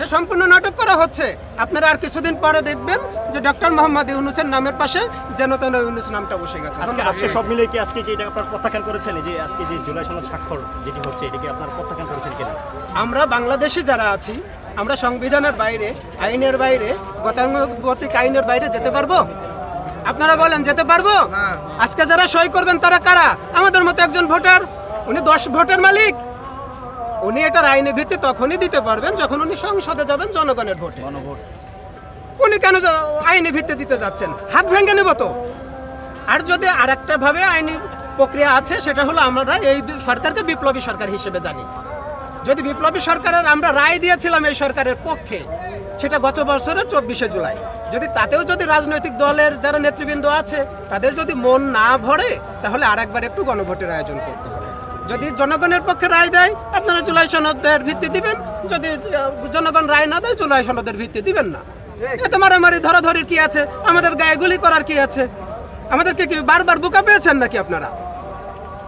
এটা সম্পূর্ণ নাটক করা হচ্ছে। আপনারা আর কিছুদিন পরে দেখবেন যে ডক্টর মোহাম্মদ ইউনূসের নামের পাশে যেন তেন ইউনূস নামটা বসে গেছে। আজকে সব মিলে কি আজকে কি এটা আপনারা প্রত্যাখ্যান করেছেন, যে আজকে যে জুলাই সনদ স্বাক্ষর যেটি হচ্ছে এটাকে আপনারা প্রত্যাখ্যান করেছেন কিনা? আমরা বাংলাদেশি যারা আছি, আমরা সংবিধানের বাইরে, আইনের বাইরে, গতানুগতিক আইনের বাইরে যেতে পারবো? আপনারা বলেন যেতে পারবো? আজকে যারা সই করবেন তারা কারা? আমাদের মতো একজন ভোটার, উনি 10 ভোটের মালিক। উনি এটার আইনি ভিত্তি তখনই দিতে পারবেন যখন উনি সংসদে যাবেন জনগণের ভোটে। উনি কেন আইনি ভিত্তি দিতে যাচ্ছেন? হাত ভেঙে নেব তো। আর যদি আরেকটা ভাবে আইনি প্রক্রিয়া আছে, সেটা হলো আমরা এই সরকারকে বিপ্লবী সরকার হিসেবে জানি। যদি বিপ্লবী সরকারের আমরা রায় দিয়েছিলাম এই সরকারের পক্ষে, সেটা গত বছরের 24শে জুলাই, যদি তাতেও যদি রাজনৈতিক দলের যারা নেতৃবৃন্দ আছে তাদের যদি মন না ভরে, তাহলে আরেকবার একটু গণভোটের আয়োজন করতে হবে। যদি জনগণের পক্ষে রায় দেয় আপনারা জুলাই সনদের ভিত্তি দিবেন, যদি জনগণ রায় না দেয় জুলাই সনদের ভিত্তি দিবেন না। এতে মারামারি ধরাধরির কি আছে? আমাদের গায়ে গুলি করার কি আছে? আমাদেরকে কি বারবার বোকা পেয়েছেন নাকি আপনারা?